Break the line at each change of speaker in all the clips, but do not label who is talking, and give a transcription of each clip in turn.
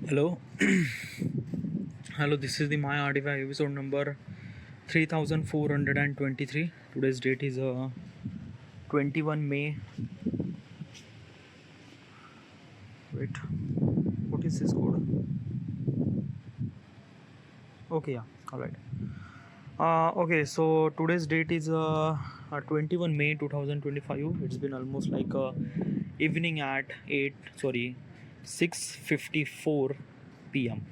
Hello, hello. This is the My Artifact episode number 3423. Today's date is 21 May. Wait, what is this code? Okay, yeah, all right. Okay, so today's date is 21 May 2025. It's been almost like evening at 6:54 p.m.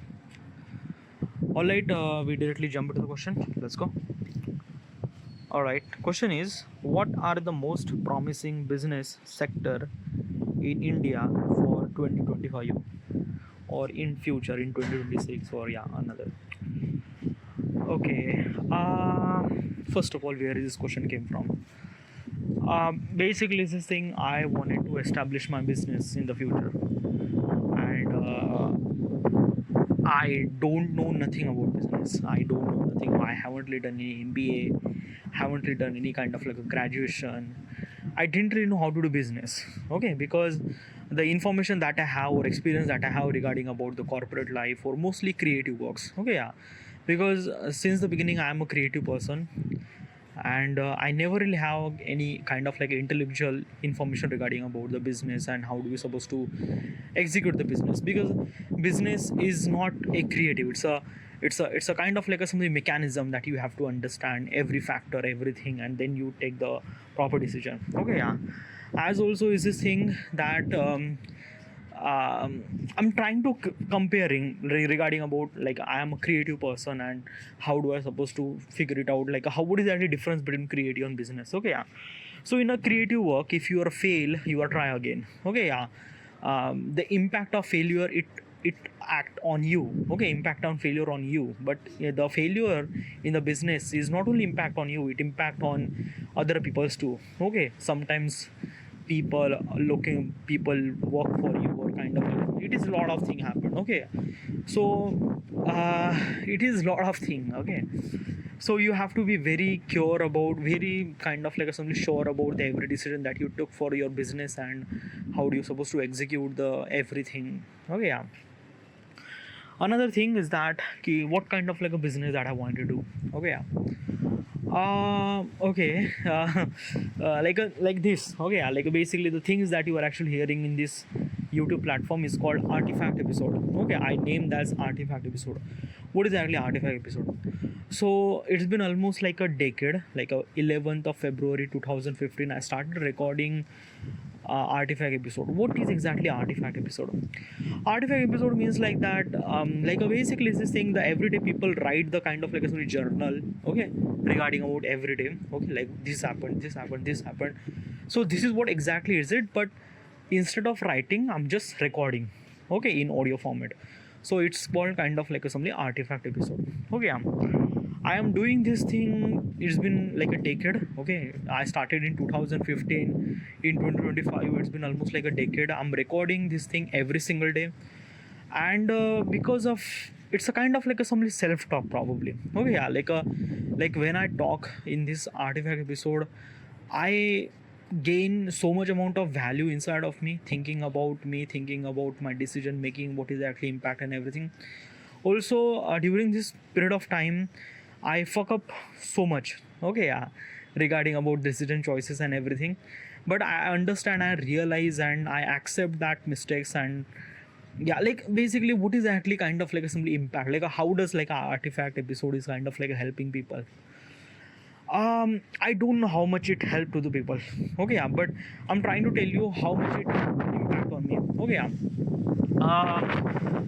All right, we directly jump into the question. Let's go. All right. Question is, what are the most promising business sector in India for 2025 or in future in 2026 or yeah another? Okay. First of all, where this question came from? Basically, this thing I wanted to establish my business in the future, and I don't know nothing about business. I don't know nothing. I haven't done any MBA, haven't done any kind of like a graduation. I didn't really know how to do business. Okay, because the information that I have or experience that I have regarding about the corporate life or mostly creative works. Okay, yeah, because since the beginning I am a creative person, and I never really have any kind of like intellectual information regarding about the business and how do we supposed to execute the business, because business is not a creative, it's a kind of like a something mechanism that you have to understand every factor, everything, and then you take the proper decision. Okay, yeah. As also is this thing that I'm trying to comparing regarding about like I am a creative person and how do I supposed to figure it out, like how what is actually difference between creative and business. Okay, yeah. So in a creative work, if you are fail, you are try again. Okay, yeah. The impact of failure, it act on you. Okay, impact on failure on you, but yeah, the failure in the business is not only impact on you, it impact on other people's too. Okay, sometimes people work for you or kind of it is a lot of thing happen. Okay, so it is a lot of thing. Okay, so you have to be very sure about, very kind of like something sure about the every decision that you took for your business and how do you supposed to execute the everything. Okay, yeah. Another thing is that what kind of like a business that I want to do. Okay, yeah. Okay. Like this. Okay, yeah. Like basically the things that you are actually hearing in this YouTube platform is called Artifact episode. Okay, I named as Artifact episode. What is actually Artifact episode? So it's been almost like a decade, like 11th of February 2015. I started recording Artifact episode. What is exactly Artifact episode? Artifact episode means like that, basically it's this thing that everyday people write the kind of like a sort of journal. Okay, regarding about every day. Okay, like this happened, this happened, this happened. So this is what exactly is it, but instead of writing, I'm just recording. Okay, in audio format. So it's called kind of like a something Artifact episode. Okay, I am doing this thing. It's been like a decade. Okay, I started in 2015. In 2025, it's been almost like a decade. I'm recording this thing every single day, and because of it's a kind of like a some self-talk probably. Okay, yeah, like when I talk in this Artifact episode, I gain so much amount of value inside of me, thinking about my decision making, what is actually impact and everything. Also during this period of time, I fuck up so much. Okay, yeah, regarding about decision choices and everything, but I understand, I realize, and I accept that mistakes. And yeah, like basically what is actually kind of like a simply impact, like how does like a Artifact episode is kind of like helping people. I don't know how much it helped to the people. Okay, yeah, but I'm trying to tell you how much it impact on me. Okay, yeah.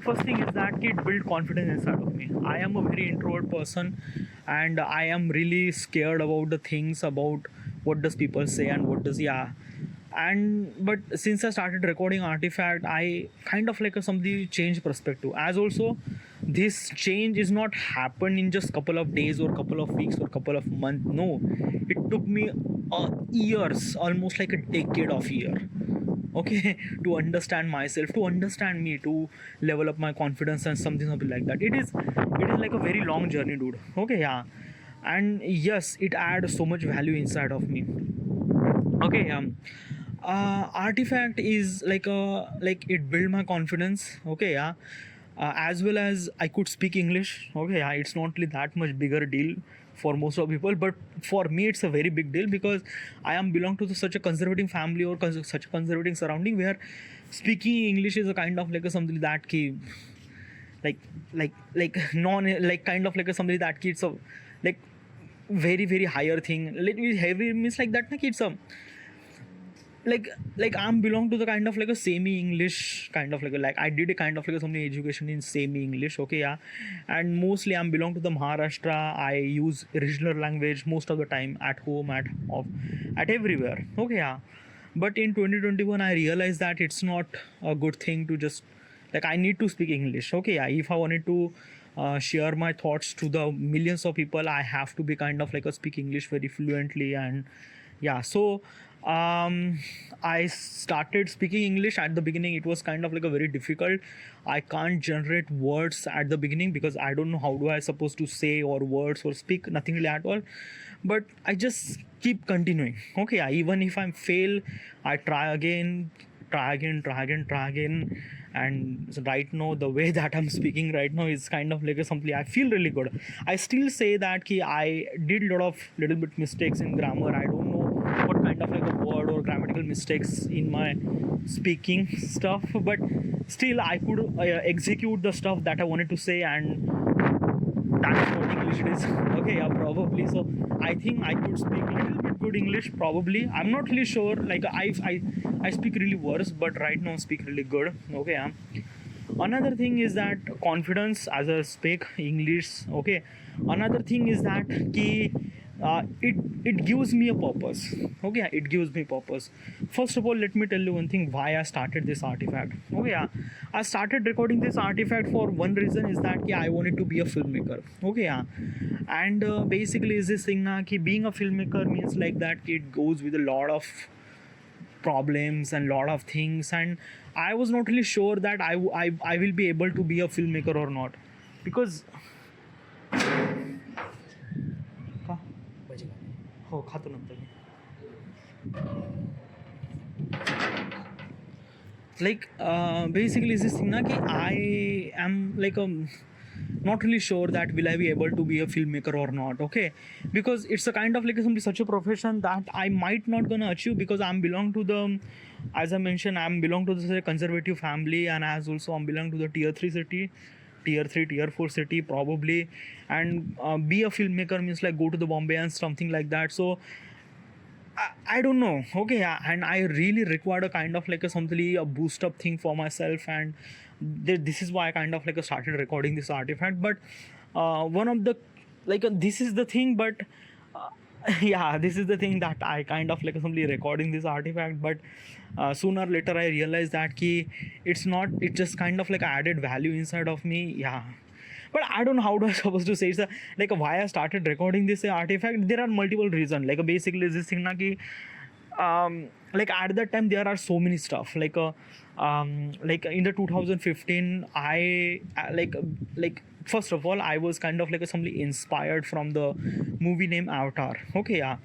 First thing is that it built confidence inside of me. I am a very introvert person, and I am really scared about the things about what does people say and what does, yeah. And but since I started recording Artifact, I kind of like a somebody change perspective. As also, this change is not happen in just couple of days or couple of weeks or couple of months. No, it took me years, almost like a decade of year. Okay, to understand myself, to understand me, to level up my confidence and something like that. It is like a very long journey, dude. Okay, yeah. And yes, it adds so much value inside of me. Okay, Artifact is like a, like it build my confidence. Okay, yeah. as well as I could speak English. Okay, yeah, it's not really that much bigger deal for most of people, but for me it's a very big deal because I am belong to such a conservative family or such a conservative surrounding where speaking English is a kind of like a something that ki, like like non like kind of like a something that ki it's a like very higher thing. Let me heavy means like that na ki it's a like I'm belong to the kind of like a semi English kind of like I did a kind of like a something education in semi English. Okay, yeah, and mostly I'm belong to the Maharashtra. I use regional language most of the time at home, at off, at everywhere. Okay, yeah, but in 2021 I realized that it's not a good thing to just like I need to speak English. Okay, yeah, if I wanted to share my thoughts to the millions of people, I have to be kind of like a speak English very fluently. And yeah, so I started speaking English. At the beginning it was kind of like a very difficult. I can't generate words at the beginning because I don't know how do I supposed to say or words or speak, nothing really at all. But I just keep continuing. Okay, even if I fail, I try again, try again. And so right now the way that I'm speaking right now is kind of like a something I feel really good. I still say that I did little bit mistakes in grammar. I don't know what kind of like a word or grammatical mistakes in my speaking stuff, but still I could execute the stuff that I wanted to say, and that's what English it is. Okay, yeah, probably. So I think I could speak a little bit good English. Probably, I'm not really sure. Like I speak really worse, but right now I speak really good. Okay, yeah. Another thing is that confidence as I speak English. Okay. Another thing is that it gives me a purpose. Okay, yeah, it gives me purpose. First of all, let me tell you one thing why I started this artifact. Okay, yeah, I started recording this artifact for one reason is that I wanted to be a filmmaker. Okay, yeah, and basically is this thing na ki being a filmmaker means like that it goes with a lot of problems and lot of things, and I was not really sure that I will be able to be a filmmaker or not because हो खातो नंतर मी like basically is this thing na ki I am like not really sure that will I be able to be a filmmaker or not. Okay, because it's a kind of like such a profession that I might not gonna achieve because I'm belong to the, as I mentioned, I'm belong to the conservative family, and as also I'm belong to the tier 3 city, tier 3 tier 4 city probably. And be a filmmaker means like go to the Bombay and something like that. So I don't know. Okay, yeah, and I really required a kind of like a boost up thing for myself, and this is why I kind of like started recording this artifact. But one of the this is the thing, but uh, yeah, this is the thing that I kind of like simply recording this artifact. But sooner or later I realized that it's not. It just kind of like added value inside of me. Yeah, but I don't know how do I supposed to say it's like why I started recording this artifact. There are multiple reasons. Like basically this thing na ki like at that time there are so many stuff like in the 2015 I like first of all I was kind of like somebody inspired from the movie named Avatar. Okay, yeah.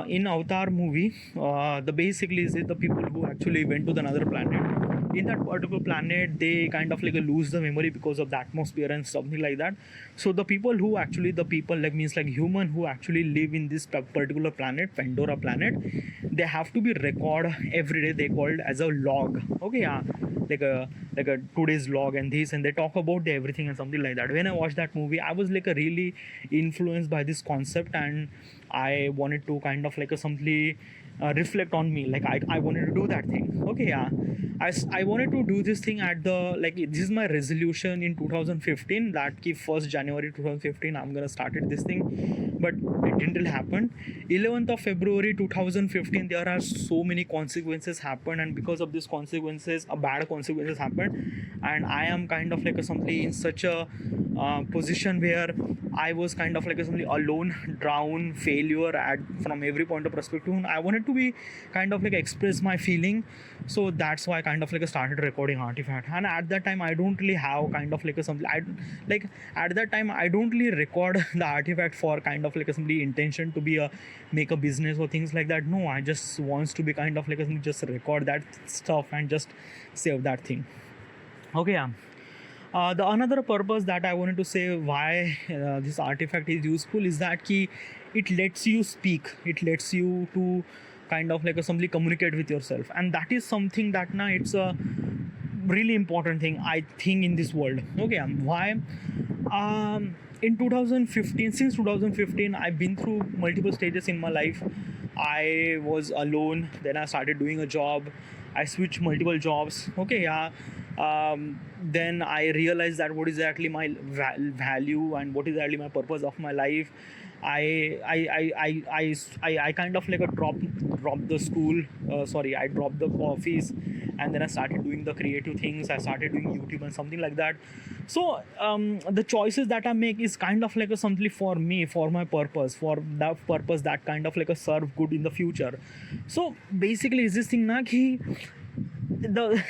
In Avatar movie, the basically is it the people who actually went to another planet. In that particular planet, they kind of like lose the memory because of the atmosphere and something like that. So the people who actually the people like means like human who actually live in this particular planet, Pandora planet, they have to be record every day. They called as a log. Okay, yeah, like a today's log and this, and they talk about the everything and something like that. When I watched that movie, I was like a really influenced by this concept, and I wanted to kind of like a simply reflect on me. Like I wanted to do that thing. Okay, yeah. I wanted to do this thing at the like this is my resolution in 2015 that ki 1st January 2015 I'm gonna started this thing, but it didn't really happen. 11th of February 2015 there are so many consequences happened, and because of these consequences, a bad consequences happened, and I am kind of like a somebody in such a position where I was kind of like a somebody alone, drown, failure at from every point of perspective. And I wanted to be kind of like express my feeling, so that's why I kind of like started recording artifact. And at that time I don't really have kind of like a something I like at that time I don't really record the artifact for kind of like a somebody intention to be a make a business or things like that. No, I just wants to be kind of like a just record that stuff and just save that thing. Okay, yeah. The another purpose that I wanted to say why this artifact is useful is that it lets you speak, it lets you to kind of like simply communicate with yourself, and that is something that now it's a really important thing I think in this world. Okay, why? In 2015, since 2015, I've been through multiple stages in my life. I was alone, then I started doing a job, I switched multiple jobs. Okay, yeah. Then I realized that what is actually my value and what is actually my purpose of my life. I kind of like a dropped the school. Sorry, I dropped the office, and then I started doing the creative things. I started doing YouTube and something like that. So the choices that I make is kind of like a something for me, for my purpose, for that purpose that kind of like a serve good in the future. So basically, is this thing na ki the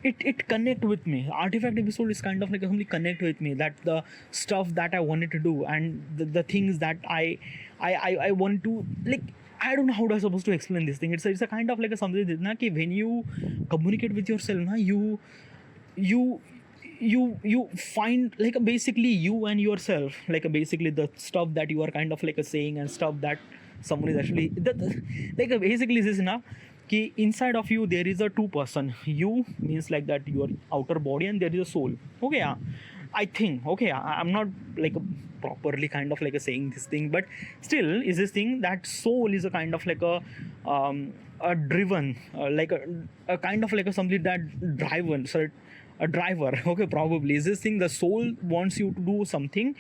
it connect with me. Artifact episode is kind of like something connect with me, that the stuff that I wanted to do and the things that I want to like. I don't know how to I supposed to explain this thing. It's a kind of like a something that na कि when you communicate with yourself na you you find like basically you and yourself, like basically the stuff that you are kind of like a saying and stuff that someone is actually like basically this is na कि inside of you there is a two person. You means like that your outer body and there is a soul. Okay, yeah. I think okay, I'm not like properly kind of like a saying this thing, but still is this thing that soul is a kind of like a driven like a kind of like a something that driven, so a driver. Okay, probably is this thing the soul wants you to do something,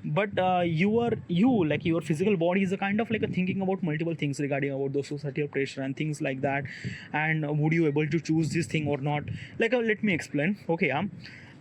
but you like your physical body is a kind of like a thinking about multiple things regarding about the societal pressure and things like that, and would you able to choose this thing or not. Like let me explain. Okay, yeah.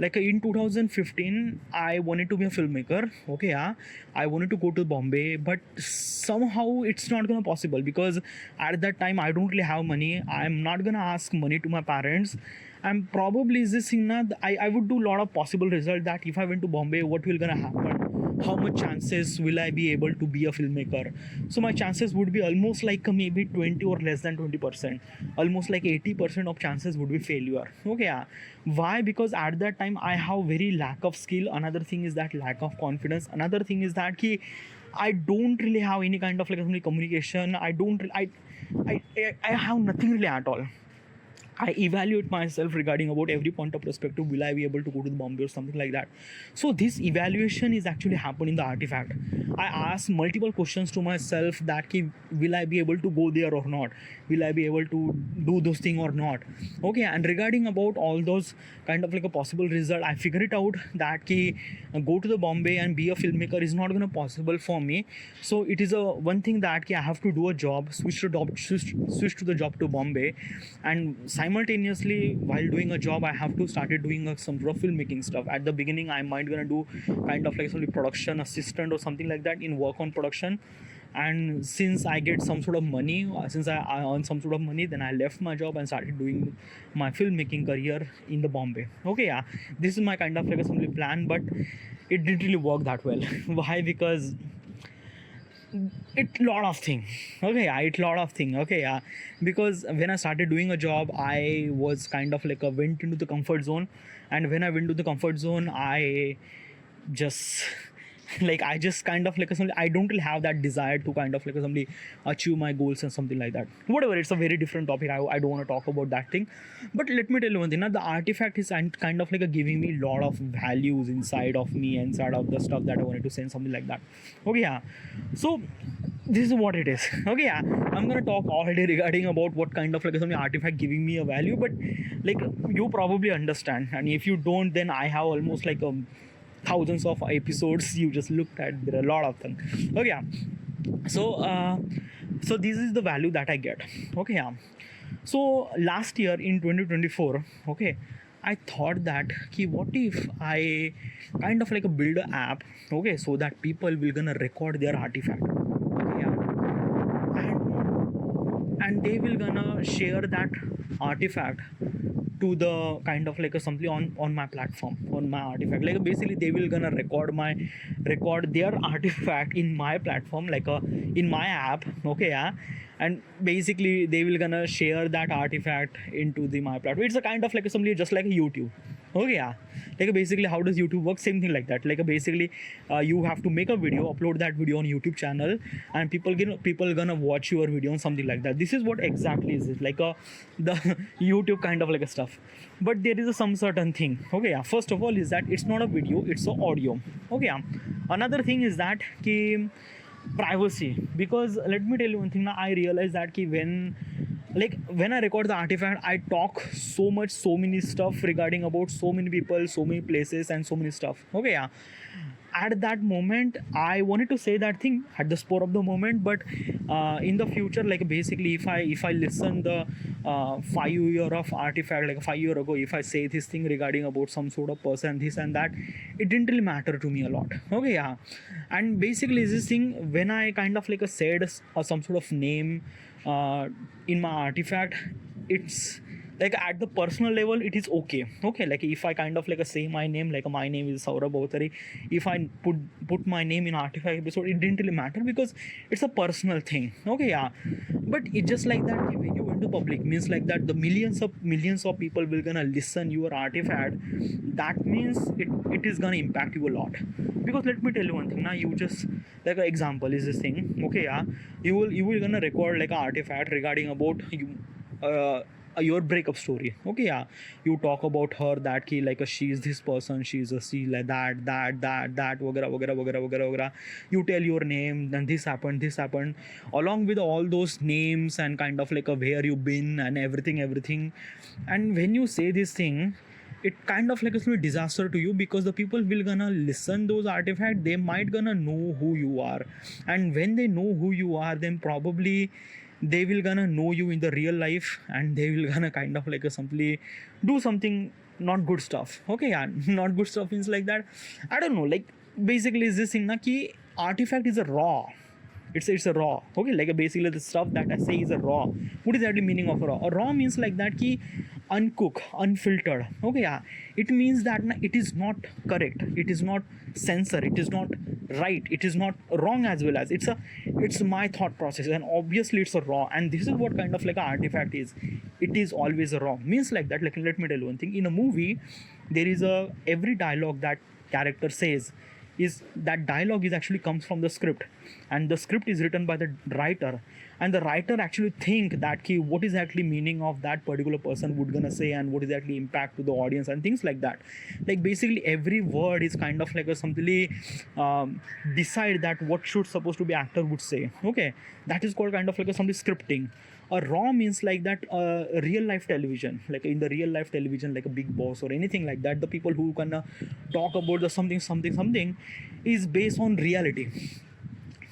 Like in 2015 I wanted to be a filmmaker. Okay, yeah. I wanted to go to Bombay, but somehow it's not gonna possible because at that time I don't really have money. I'm not gonna ask money to my parents, and probably is this thing na, I would do a lot of possible result that if I went to Bombay, what will gonna happen, how much chances will I be able to be a filmmaker. So my chances would be almost like maybe 20 or less than 20%, almost like 80% of chances would be failure. Okay, yeah. Why? Because at that time I have very lack of skill. Another thing is that lack of confidence. Another thing is that ki I don't really have any kind of like communication. I don't I have nothing really at all. I evaluate myself regarding about every point of perspective. Will I be able to go to the Bombay or something like that? So this evaluation is actually happening in the artifact. I ask multiple questions to myself that ki, will I be able to go there or not? Will I be able to do those things or not? Okay, and regarding about all those kind of like a possible result, I figure it out that ki, go to the Bombay and be a filmmaker is not gonna possible for me. So it is a one thing that ki, I have to do a job, switch to the job to Bombay, and simultaneously while doing a job I have to started doing some sort of filmmaking stuff. At the beginning I might gonna do kind of like some production assistant or something like that in work on production, and since I get some sort of money, since I earn some sort of money, then I left my job and started doing my filmmaking career in the Bombay. Okay, yeah, this is my kind of like a simply plan, but it didn't really work that well. Why? Because it lot of thing. Okay, yeah, it lot of thing. Okay, yeah, because when I started doing a job I was kind of like a went into the comfort zone, and when I went to the comfort zone I just like I just kind of like something, I don't really have that desire to kind of like somebody achieve my goals and something like that. Whatever, it's a very different topic. I don't want to talk about that thing. But let me tell you one thing. Now the artifact is kind of like a giving me a lot of values inside of me, inside of the stuff that I wanted to say and something like that. Okay, yeah. So this is what it is. Okay, yeah. I'm gonna talk all day regarding about what kind of like something artifact giving me a value, but like you probably understand, and if you don't, then I have almost like thousands of episodes you just looked at. There are a lot of them. Okay, yeah. So this is the value that I get. Okay, yeah. So last year in 2024, okay, I thought that ki what if I kind of like a build an app, okay, so that people will gonna record their artifact. Okay, yeah. And they will gonna share that artifact to the kind of like a something on my platform, on my artifact. Like basically they will gonna record their artifact in my platform, like in my app. Okay, yeah. And basically they will gonna share that artifact into the my platform. It's a kind of like a something just like a YouTube. Okay, yeah. Like basically, how does YouTube work? Same thing like that. Like basically, you have to make a video, upload that video on YouTube channel, and people gonna watch your video on something like that. This is what exactly is it like a the YouTube kind of like a stuff. But there is some certain thing. Okay, yeah. First of all, is that it's not a video; it's a audio. Okay, yeah. Another thing is that ki privacy, because let me tell you one thing. Now I realize that ki when I record the artifact, I talk so much, so many stuff regarding about so many people, so many places, and so many stuff. Okay, yeah. At that moment, I wanted to say that thing at the spur of the moment, but in the future, like basically, if I listen the 5 year of artifact, like 5 year ago, if I say this thing regarding about some sort of person, this and that, it didn't really matter to me a lot. Okay, yeah. And basically, this thing when I kind of like said some sort of name in my artifact, it's like at the personal level it is okay, like if I kind of like say my name, like my name is Saurabh Bhavtari, if I put my name in artifact episode, it didn't really matter because it's a personal thing. Okay, yeah. But it's just like that when you went to public, means like that the millions of people will gonna listen your artifact. That means it is gonna impact you a lot. Because let me tell you one thing. Now you just like an example is this thing. Okay, yeah. You will gonna record like an artifact regarding about you your breakup story. Okay, yeah. You talk about her that ki like she is this person, she is a she like that वगैरह वगैरह वगैरह वगैरह वगैरह. You tell your name, then this happened along with all those names and kind of like a where you been and everything. And when you say this thing, it kind of like a disaster to you, because the people will gonna listen those artifacts, they might gonna know who you are, and when they know who you are, then probably they will gonna know you in the real life, and they will gonna kind of like simply do something not good stuff. Okay, yeah. Not good stuff means like that, I don't know, like basically is this thing na ki artifact is a raw, it's a raw. Okay, like basically the stuff that I say is a raw. What is actually meaning of raw? A raw means like that ki uncooked, unfiltered. Okay, yeah. It means that it is not correct, it is not censored, it is not right, it is not wrong as well as it's my thought process, and obviously it's a raw. And this is what kind of like an artifact is. It is always a raw, means like that. Like let me tell you one thing. In a movie, there is a every dialogue that character says is that dialogue is actually comes from the script, and the script is written by the writer, and the writer actually think that key what is actually meaning of that particular person would gonna say, and what is actually impact to the audience and things like that. Like basically every word is kind of like a something decide that what should supposed to be actor would say. Okay, that is called kind of like a something scripting. A raw means like that real life television, like in the real life television, like a Big Boss or anything like that, the people who can talk about the something is based on reality.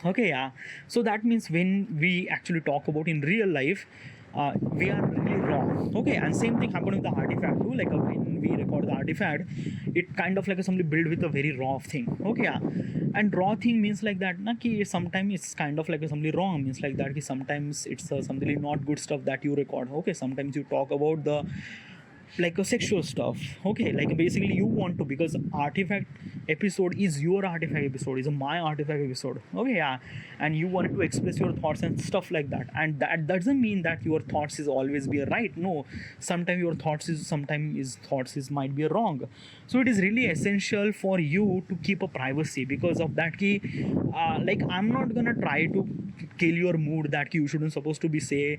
Okay, yeah. So that means when we actually talk about in real life, we are really raw. Okay, and same thing happened with the artifact too. Like when we record the artifact, it kind of like something built with a very raw thing. Okay, yeah. And raw thing means like that na ki sometimes it's kind of like something wrong, means like that ki sometimes it's something not good stuff that you record. Okay, sometimes you talk about the like a sexual stuff. Okay, like basically you want to, because artifact episode is your artifact episode, is my artifact episode. Okay, yeah. And you wanted to express your thoughts and stuff like that, and that doesn't mean that your thoughts is always be right. No, sometimes your thoughts is might be wrong. So it is really essential for you to keep a privacy. Because of that key, like I'm not gonna try to kill your mood that you shouldn't supposed to be say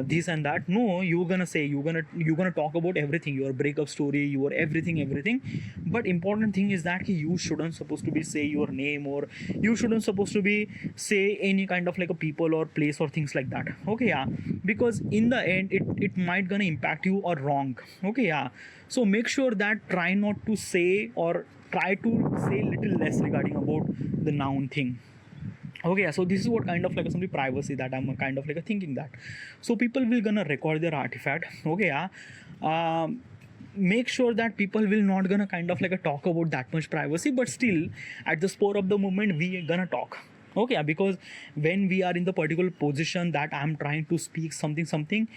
this and that. No, you're gonna talk about everything, your breakup story, your everything. But important thing is that you shouldn't supposed to be say your name, or you shouldn't supposed to be say any kind of like a people or place or things like that. Okay, yeah. Because in the end it might gonna impact you or wrong. Okay, yeah. So make sure that try not to say, or try to say little less regarding about the noun thing. Okay, yeah. So this is what kind of like some privacy that I'm kind of like thinking that. So people will gonna record their artifact. Okay, yeah. Make sure that people will not gonna kind of like talk about that much privacy, but still at the spur of the moment we gonna talk. Okay, yeah. Because when we are in the particular position that I'm trying to speak something,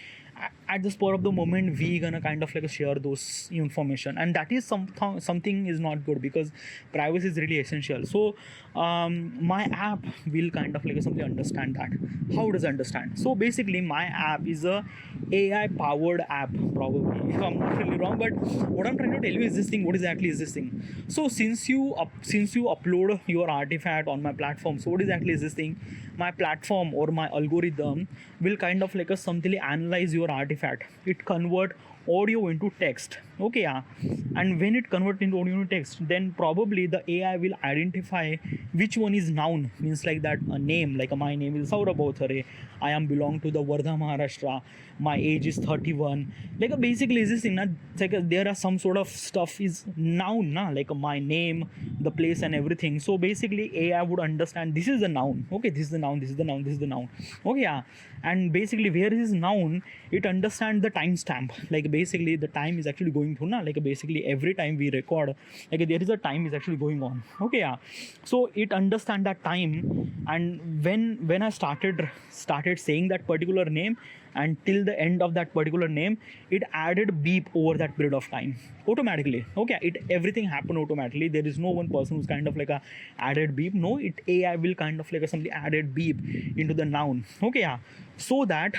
at the spur of the moment we gonna kind of like share those information, and that is something is not good, because privacy is really essential. So my app will kind of like something understand that. How does it understand? So basically my app is a AI powered app, probably, if I'm not really wrong. But what I'm trying to tell you is this thing, what exactly is this thing? So since you upload your artifact on my platform, so what exactly is this thing? My platform or my algorithm will kind of like a something analyze your artifact. It convert audio into text. Okay, yeah. And when it convert into audio into text, then probably the AI will identify which one is noun, means like that a name, like my name is Saurabh Bauthare, I am belong to the Wardha, Maharashtra, my age is 31. Like basically is this thing, it's like there are some sort of stuff is noun, like my name, the place and everything. So basically AI would understand this is the noun. Okay, this is the noun, this is the noun, this is the noun. Okay, yeah. And basically where is noun, it understands the timestamp. Like basically the time is actually going through, like basically every time we record, like there is a time is actually going on. Okay, yeah. So it understand that time, and when I started saying that particular name, and till the end of that particular name, it added beep over that period of time automatically. Okay, it everything happened automatically. There is no one person who's kind of like a added beep. No, it AI will kind of like a something added beep into the noun. Okay, yeah. So that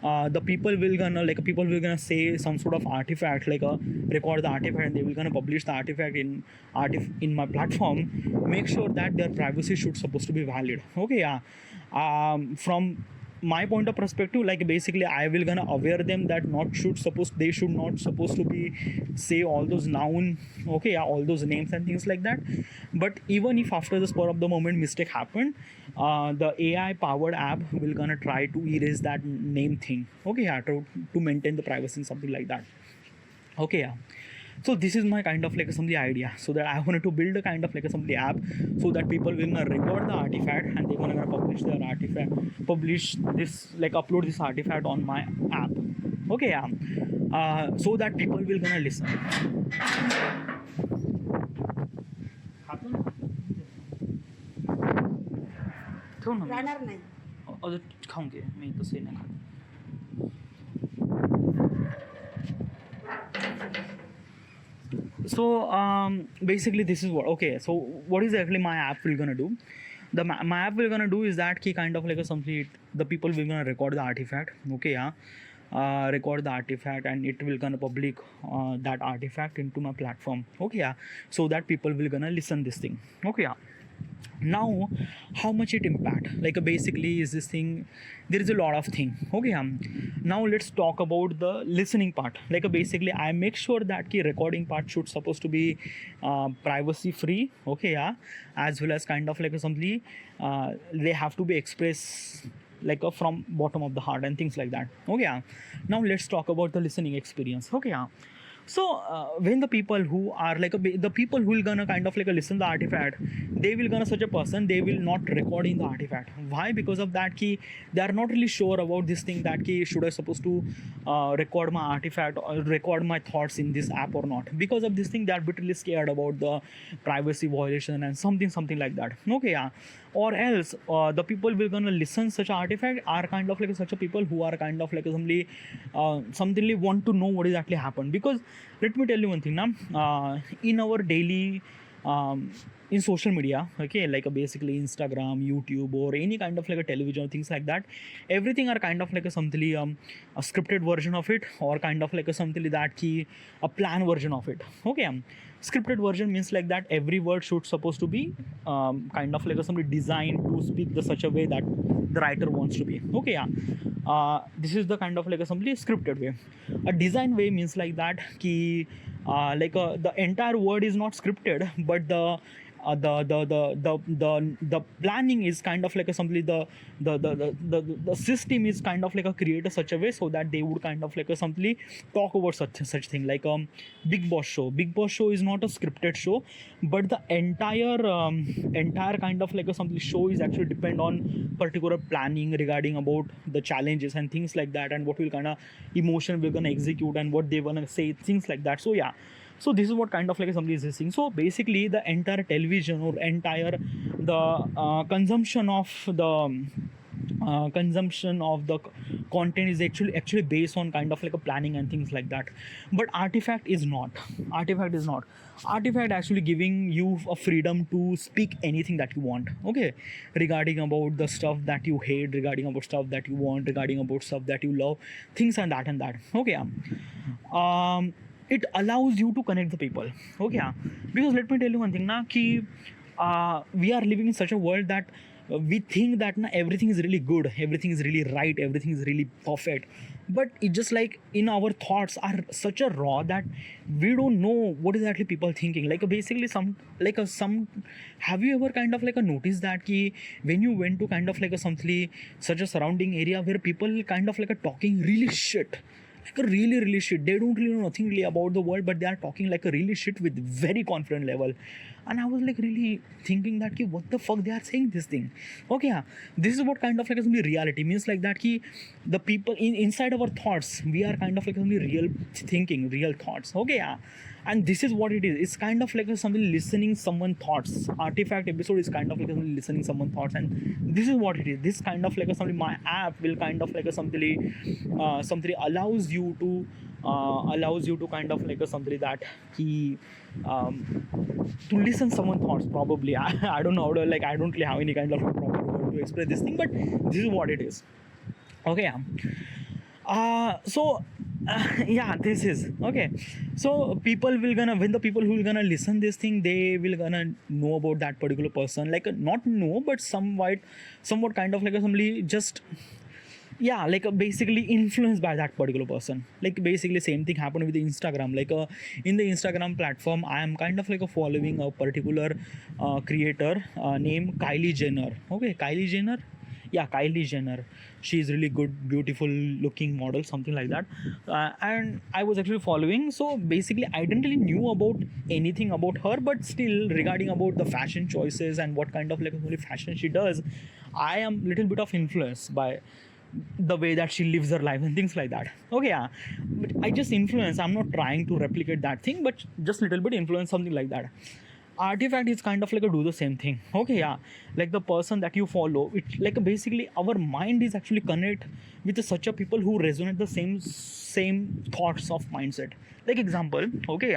the people will gonna say some sort of artifact, like a record the artifact, and they will gonna publish the artifact in my platform. Make sure that their privacy should supposed to be valid. Okay, yeah. From my point of perspective, like basically I will gonna aware them that they should not supposed to be say all those noun. Okay, yeah, all those names and things like that. But even if after the spur of the moment mistake happened, the AI powered app will gonna try to erase that name thing. Okay, yeah, to maintain the privacy and something like that. Okay, yeah. So this is my kind of like assembly idea, so that I wanted to build a kind of like assembly app, so that people will gonna record the artifact, and they're gonna publish their artifact, publish this, like upload this artifact on my app. Okay, yeah. So that people will gonna listen.
राहणार नाही.
खाऊंगे मी तो से नहीं So basically this is what, okay, so what is actually my app will gonna do? My app will gonna do is that key kind of like a complete, the people will gonna record the artifact. Okay, yeah. Record the artifact, and it will gonna public that artifact into my platform. Okay, yeah. So that people will gonna listen this thing. Okay, yeah. Now how much it impact, like basically is this thing, there is a lot of thing. Okay, now let's talk about the listening part. Like basically I make sure that key recording part should supposed to be privacy free. Okay, yeah. As well as kind of like something they have to be expressed like from bottom of the heart and things like that. Okay, yeah. Now let's talk about the listening experience. Okay, yeah. So when the people who are like the people who will gonna kind of like listen the artifact, they will gonna such a person, they will not record in the artifact. Why? Because of that key, they are not really sure about this thing, that key should I supposed to record my artifact or record my thoughts in this app or not. Because of this thing, they are bitterly scared about the privacy violation and something like that. Okay, yeah. Or else the people will gonna listen such artifact are kind of like such a people who are kind of like something want to know what is actually happened. Because let me tell you one thing now, in our daily in social media, okay, like basically Instagram, YouTube, or any kind of like a television, things like that, everything are kind of like a something a scripted version of it, or kind of like a something that key a plan version of it. Okay, scripted version means like that every word should supposed to be kind of like a something designed to speak the such a way that the writer wants to be. Okay, yeah. This is the kind of like a something scripted way. A design way means like that ki the entire word is not scripted, but the planning is kind of like a something, the system is kind of like a created such a way so that they would kind of like a something talk about such thing. Like Big Boss show is not a scripted show, but the entire kind of like a something show is actually depend on particular planning regarding about the challenges and things like that, and what will kind of emotion we're gonna execute and what they wanna say, things like that. So yeah, so this is what kind of like something is this thing. So basically the entire television or entire the consumption of the consumption of the content is actually based on kind of like a planning and things like that. But artifact is not. Artifact actually giving you a freedom to speak anything that you want, okay, regarding about the stuff that you hate, regarding about stuff that you want, regarding about stuff that you love, things and that, okay. It allows you to connect the people, okay. Because let me tell you one thing na ki we are living in such a world that we think that na everything is really good, everything is really right, everything is really perfect, but it just like in our thoughts are such a raw that we don't know what is actually people thinking. Like basically some have you ever kind of like a noticed that ki when you went to kind of like a something such a surrounding area where people kind of like a talking really shit, like a really shit, they don't really know nothing really about the world, but they are talking like a really shit with very confident level. And I was like really thinking that ki what the fuck they are saying this thing, okay. This is what kind of like is reality means, like that ki the people inside our thoughts, we are kind of like real thinking, real thoughts, okay. And this is what it is. It's kind of like something listening someone thoughts. Artifact episode is kind of like something listening someone thoughts, and this is what it is. This kind of like something, my app will kind of like something allows you to kind of like something that he to listen someone thoughts probably. I don't know how to, like, I don't really have any kind of proper word to express this thing, but this is what it is, okay. Yeah, this is okay. So people will gonna, when the people who will gonna listen this thing, they will gonna know about that particular person, like not know but somewhat kind of like somebody just, yeah, like basically influenced by that particular person. Like basically same thing happened with the Instagram. Like in the Instagram platform, I am kind of like following a particular creator named Kylie Jenner, okay. Kylie Jenner. She is really good, beautiful looking model, something like that. And I was actually following. So basically, I didn't really knew about anything about her, but still regarding about the fashion choices and what kind of like fashion she does, I am little bit of influenced by the way that she lives her life and things like that, okay. But I just influence. I'm not trying to replicate that thing, but just little bit influence, something like that. Artifact is kind of like do the same thing, okay. Like the person that you follow, it like basically our mind is actually connect with such a people who resonate the same thoughts of mindset. Like example, okay.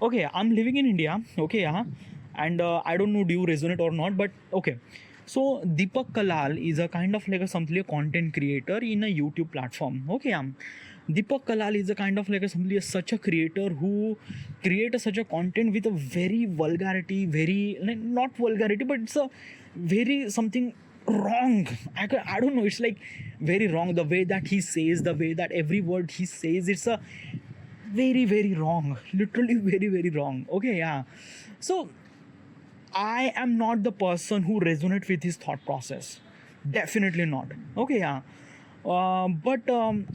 Okay, I'm living in India, okay. And I don't know do you resonate or not, but okay. So Deepak Kalal is a kind of like a content creator in a YouTube platform, okay. Deepak Kalal is a kind of like such a creator who creates such a content with a very vulgarity, very not vulgarity, but it's a very something wrong. I don't know, it's like very wrong. The way that he says, the way that every word he says, it's a very wrong, literally very wrong, okay. So I am not the person who resonates with his thought process. Definitely not. Okay, but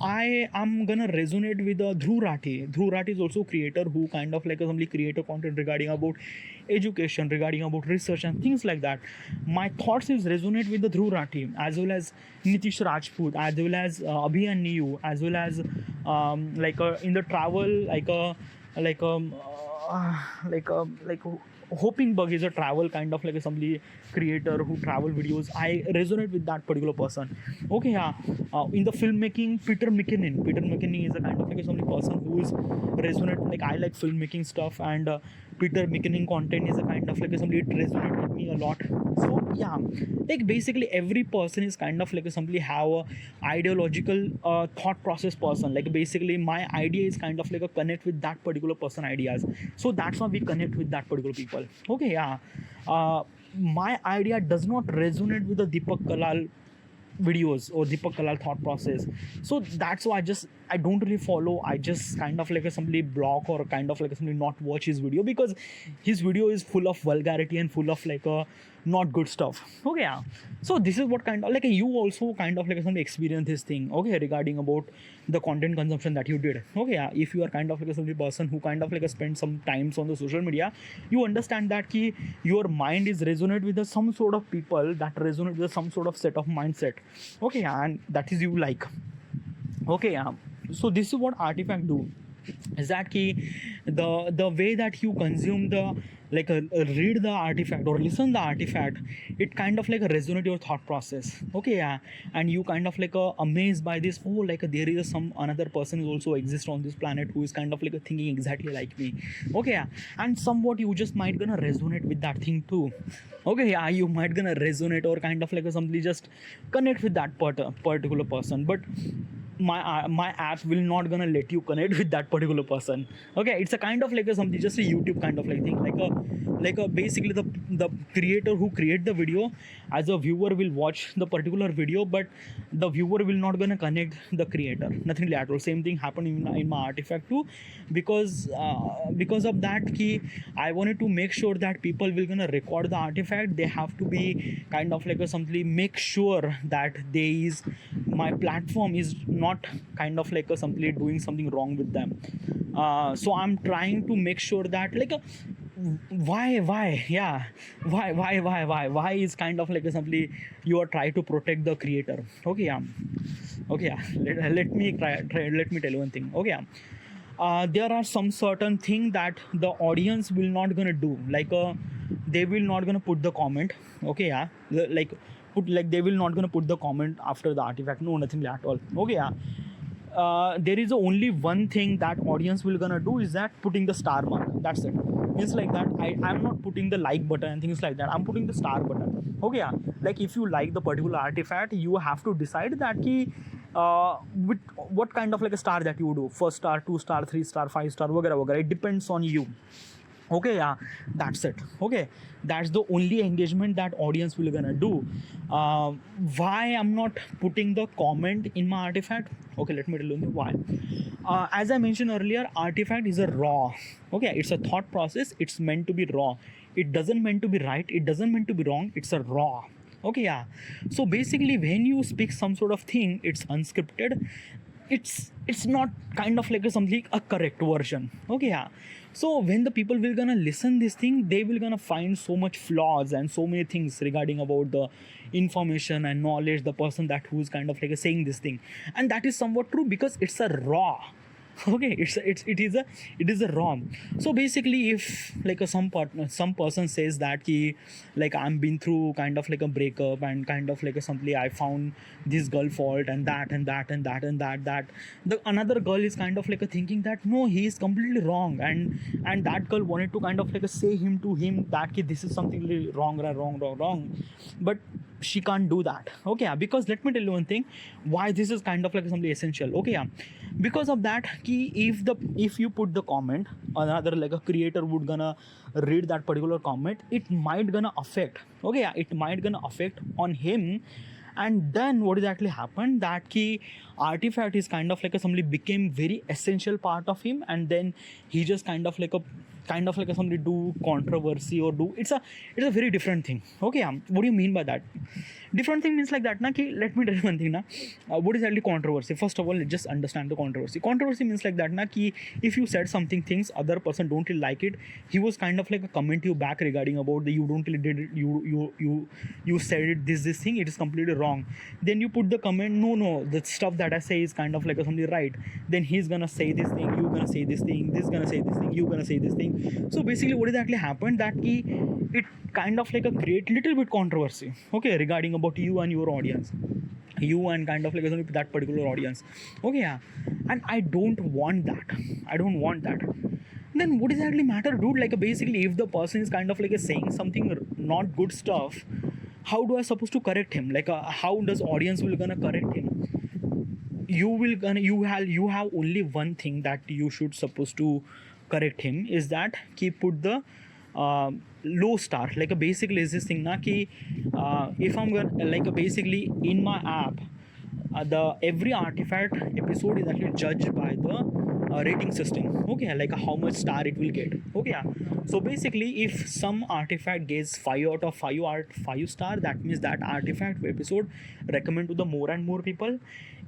I am gonna resonate with Dhruv Rathi. Dhruv Rathi is also a creator who kind of like somebody create a content regarding about education, regarding about research and things like that. My thoughts is resonate with the Dhruv Rathi, as well as Nitish Rajput, as well as Abhi and Niyu, as well as in the travel like Hoping Bug is a travel kind of like somebody creator who travel videos. I resonate with that particular person. Okay, in the filmmaking, Peter McKinnon is a kind of like somebody person who is resonate. Like I like filmmaking stuff, and Peter McKinnon content is a kind of like somebody it resonate with me a lot. So yeah, like basically every person is kind of like somebody have a ideological thought process person. Like basically my idea is kind of like a connect with that particular person ideas. So that's why we connect with that particular people. Okay, my idea does not resonate with the Deepak Kalal videos or Deepak Kalal thought process. So that's why I don't really follow. I just kind of like somebody block or kind of like somebody not watch his video, because his video is full of vulgarity and full of like not good stuff. Okay, so this is what kind of like you also kind of like some experience this thing, okay, regarding about the content consumption that you did. Okay, if you are kind of like a person who kind of like spend some times on the social media, you understand that ki your mind is resonate with some sort of people that resonate with some sort of set of mindset. Okay, and that is you like. Okay, so this is what Artifact do. is that key the way that you consume the read the artifact or listen the artifact, it kind of resonate your thought process. Okay, yeah. And you kind of amazed by this, oh, there is some another person who also exists on this planet who is kind of thinking exactly like me. Okay, yeah. And somewhat you just might gonna resonate with that thing too. Okay, yeah, you might gonna resonate or kind of simply just connect with that particular person. But my app will not gonna let you connect with that particular person. Okay, it's a kind of something, just a YouTube kind of thing, basically the creator who create the video, as a viewer will watch the particular video, but the viewer will not gonna connect the creator, nothing like that. Same thing happened in my artifact too, because of that key, I wanted to make sure that people will gonna record the artifact, they have to be kind of something, make sure that there is my platform is not kind of something doing something wrong with them. So I'm trying to make sure that why yeah, why is kind of something you are trying to protect the creator. Okay, yeah. Okay, yeah. Let me let me tell you one thing. Okay, yeah. There are some certain thing that the audience will not gonna do, they will not gonna put the comment. Okay, yeah. They will not gonna put the comment after the artifact, no, nothing at all. Okay, yeah. There is only one thing that audience will gonna do, is that putting the star mark, that's it. It's like that. I'm not putting the like button and things like that, I'm putting the star button. Okay, yeah. If you like the particular artifact, you have to decide that key with what kind of a star that you do, first star, 2 star, 3 star, 5 star, whatever, it depends on you. Okay, yeah, that's it. Okay, that's the only engagement that audience will gonna do. Why I'm not putting the comment in my artifact? Okay, let me tell you why. As I mentioned earlier, artifact is a raw. Okay, it's a thought process, it's meant to be raw, it doesn't meant to be right, it doesn't meant to be wrong, it's a raw. Okay, yeah. So basically when you speak some sort of thing, it's unscripted, it's not kind of something a correct version. Okay, yeah. So when the people will gonna listen this thing, they will gonna find so much flaws and so many things regarding about the information and knowledge, the person that who's kind of saying this thing. And that is somewhat true, because it's a raw. Okay, it is a ROM. So basically if some person says that ki, I'm been through kind of a breakup and kind of something, I found this girl fault and that the another girl is kind of thinking that no, he is completely wrong, and that girl wanted to kind of say him that ki, this is something really wrong, but she can't do that. Okay, because let me tell you one thing, why this is kind of something essential. Okay, yeah. Because of that key, if you put the comment, another a creator would gonna read that particular comment, it might gonna affect. Okay, yeah, it might gonna affect on him. And then what exactly happened, that key artifact is kind of something became very essential part of him, and then he just kind of somebody do controversy or do, it's a very different thing. Okay, what do you mean by that? Different thing means like that na ki, let me tell you one thing na, what is actually controversy? First of all, let's just understand the controversy means like that na ki, if you said something things, other person don't really like it, he was kind of a comment you back regarding about the you don't really did it, you said it, this thing, it is completely wrong. Then you put the comment, no, the stuff that I say is kind of something right. Then he's gonna say this thing, you gonna say this thing, this gonna say this thing, you gonna say this thing. So basically what exactly happened, that ki, it kind of create little bit controversy, okay, regarding about you and your audience, you and kind of that particular audience. Okay, yeah. And I don't want that. Then what exactly matter, dude? Basically if the person is kind of saying something not good stuff, how do I supposed to correct him? How does audience will gonna correct him? You have only one thing that you should supposed to correct him, is that put the low star. Basically is this thing na ki, if I'm gonna basically in my app, the every artifact episode is actually judged by the rating system. Okay, how much star it will get. Okay, yeah. So basically if some artifact gets 5 out of 5 star, that means that artifact episode recommend to the more and more people.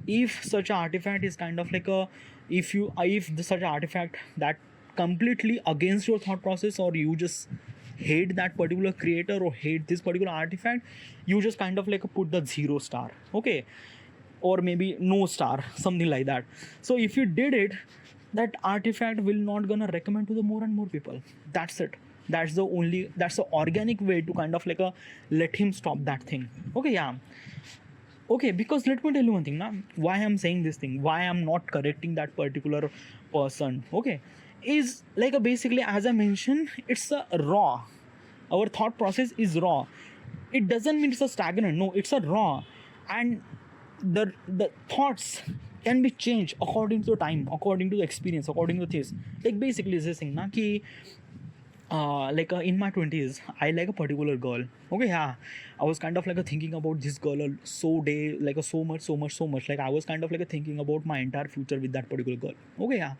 If such artifact is kind of such artifact that completely against your thought process, or you just hate that particular creator or hate this particular artifact, you just kind of put the 0 star. Okay, or maybe no star, something like that. So if you did it, that artifact will not gonna recommend to the more and more people. That's it. That's the organic way to kind of like a let him stop that thing. Okay, yeah. Okay, because let me tell you one thing now, why I'm saying this thing, why I'm not correcting that particular person. Okay, is like a basically, as I mentioned, it's a raw. Our thought process is raw. It doesn't mean it's a stagnant. No, it's a raw, and the thoughts can be changed according to time, according to the experience, according to this. Like basically, is this thing na ki in my 20s I like a particular girl. Okay, yeah, I was kind of like a thinking about this girl so much, like I was kind of like a thinking about my entire future with that particular girl. Okay, yeah,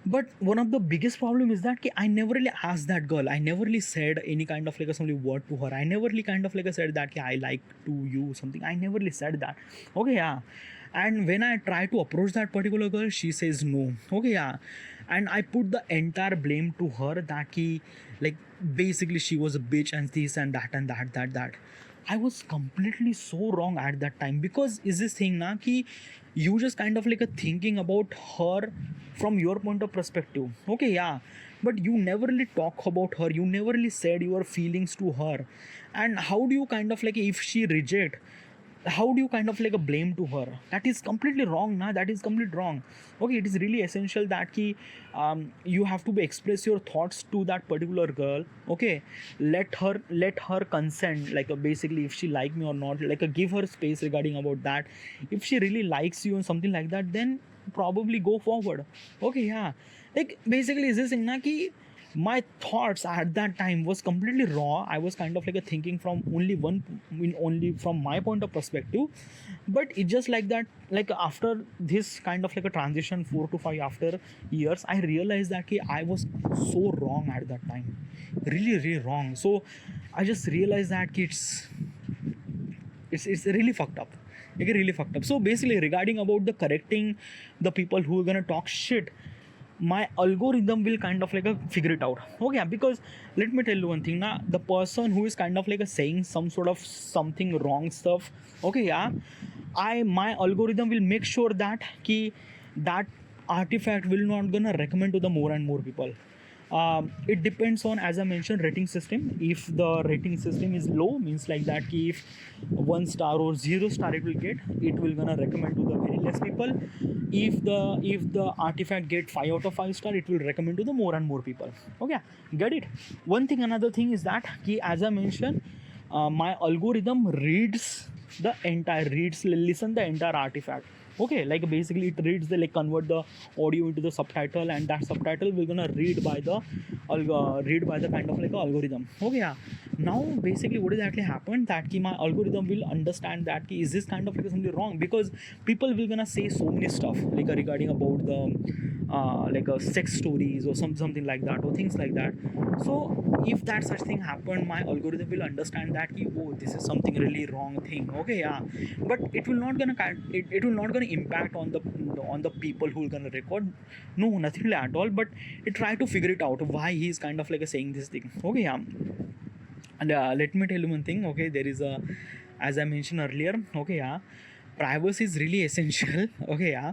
but one of the biggest problem is that I never really asked that girl. I never really said any kind of like a some word to her. I never really kind of like I said that I like to you something. I never really said that. Okay, yeah. And when I try to approach that particular girl, she says no. Okay, yeah. And I put the entire blame to her that like basically she was a bitch and this and that and that. I was completely so wrong at that time, because is this thing na ki you just kind of like a thinking about her from your point of perspective. Okay, yeah, but you never really talk about her, you never really said your feelings to her. And how do you kind of like, if she reject, how do you kind of like a blame to her? That is completely wrong na, that is completely wrong. Okay, it is really essential that you have to express your thoughts to that particular girl. Okay, let her consent, like basically if she like me or not, like give her space regarding about that. If she really likes you and something like that, then probably go forward. Okay, yeah, like basically is this thing na ki my thoughts at that time was completely raw. I was kind of like a thinking from only from my point of perspective. But it just like that, like after this kind of like a transition 4 to 5 after years, I realized that I was so wrong at that time, really wrong. So I just realized that it's really fucked up. Like really fucked up. So basically regarding about the correcting the people who are gonna talk shit, my algorithm will kind of like a figure it out. Okay, because let me tell you one thing now, the person who is kind of like a saying some sort of something wrong stuff. Okay, yeah, my algorithm will make sure that that artifact will not gonna recommend to the more and more people. It depends on, as I mentioned, rating system. If the rating system is low, means like that if 1 star or 0 star it will gonna recommend to the very less people. If the artifact get 5 out of 5 star, it will recommend to the more and more people. Okay, get it. One thing, another thing is that as I mentioned, my algorithm listen the entire artifact. Okay, like basically it reads the, like convert the audio into the subtitle, and that subtitle we're gonna read by the kind of like a algorithm. Okay, yeah. Now basically what is actually happened that my algorithm will understand that is this kind of like something wrong, because people will gonna say so many stuff like regarding about the sex stories or something like that or things like that. So if that such thing happened, my algorithm will understand that oh, this is something really wrong thing. Okay, yeah, but it will not gonna it will not gonna impact on the people who are gonna record. No, nothing really at all. But it try to figure it out why he's kind of like saying this thing. Okay, yeah. And let me tell you one thing. Okay, there is a, as I mentioned earlier. Okay, yeah, privacy is really essential. Okay, yeah.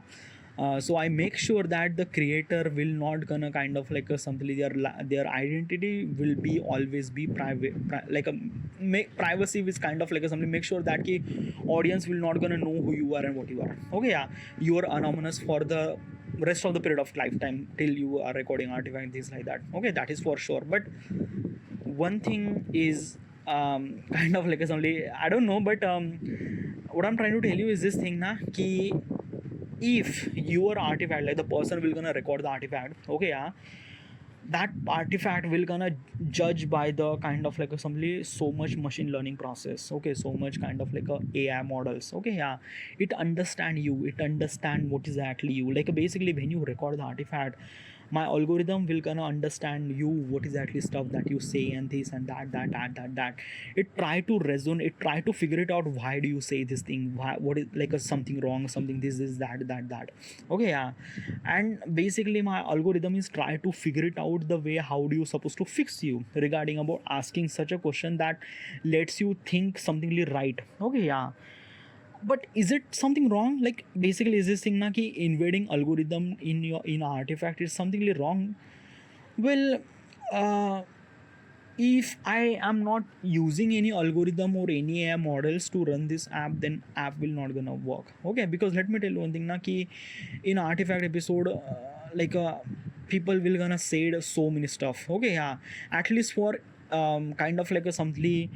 So I make sure that the creator will not gonna kind of like something, their identity will be always be private, make privacy is kind of like something, make sure that the audience will not gonna know who you are and what you are. Okay, yeah, you are anonymous for the rest of the period of lifetime till you are recording artifact, things like that. Okay, that is for sure. But one thing is kind of like something, I don't know, but what I'm trying to tell you is this thing na ki if your artifact, like the person will gonna record the artifact. Okay, yeah, that artifact will gonna judge by the kind of like assembly so much machine learning process. Okay, so much kind of like a AI models. Okay, yeah, it understand you, it understand what is actually you. Like basically when you record the artifact, my algorithm will gonna understand you, what is actually stuff that you say and this and that. It try to resonate, it try to figure it out, why do you say this thing, why, what is like a something wrong, something this that. Okay, yeah. And basically my algorithm is try to figure it out the way how do you supposed to fix you regarding about asking such a question that lets you think somethingly right. Okay, yeah. but is it something wrong? Like basically, is this thing na ki invading algorithm in your in artifact is something really wrong? Well, uh, if I am not using any algorithm or any AI models to run this app, then app will not gonna work. Okay, because let me tell you one thing na ki in artifact episode, like people will gonna say so many stuff. Okay, yeah, at least for kind of like a something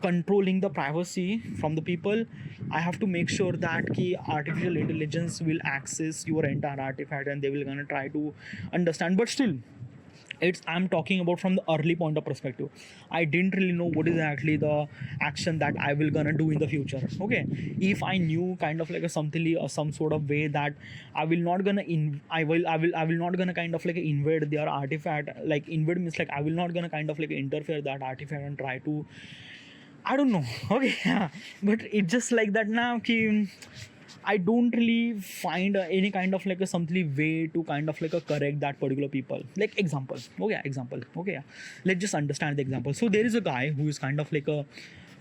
controlling the privacy from the people, I have to make sure that ki artificial intelligence will access your entire artifact and they will gonna try to understand. But still, it's I'm talking about from the early point of perspective. I didn't really know what is actually the action that I will gonna do in the future. Okay, if I knew kind of like a something or some sort of way that I will not gonna I will not gonna kind of like invade their artifact. Like invade means like I will not gonna kind of like interfere that artifact and try to, I don't know. Okay, yeah. But it's just like that now. Ki, I don't really find any kind of like a something way to kind of like a correct that particular people. Like example. Okay, example. Okay, yeah. Let's just understand the example. So there is a guy who is kind of like a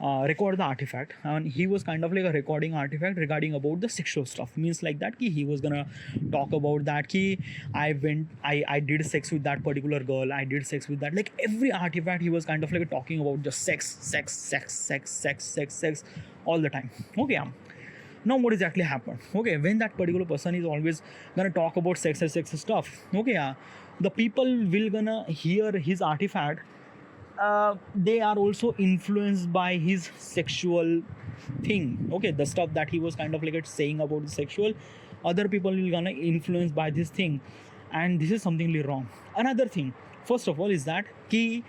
record the artifact, and he was kind of like a recording artifact regarding about the sexual stuff. Means like that ki he was gonna talk about that ki I did sex with that particular girl, I did sex with that, like every artifact he was kind of like talking about just sex all the time. Okay, yeah. Now what exactly happened? Okay, when that particular person is always gonna talk about sex stuff, okay, yeah, the people will gonna hear his artifact, they are also influenced by his sexual thing. Okay, the stuff that he was kind of like saying about the sexual, other people will gonna influenced by this thing, and this is something really wrong. Another thing, first of all, is that key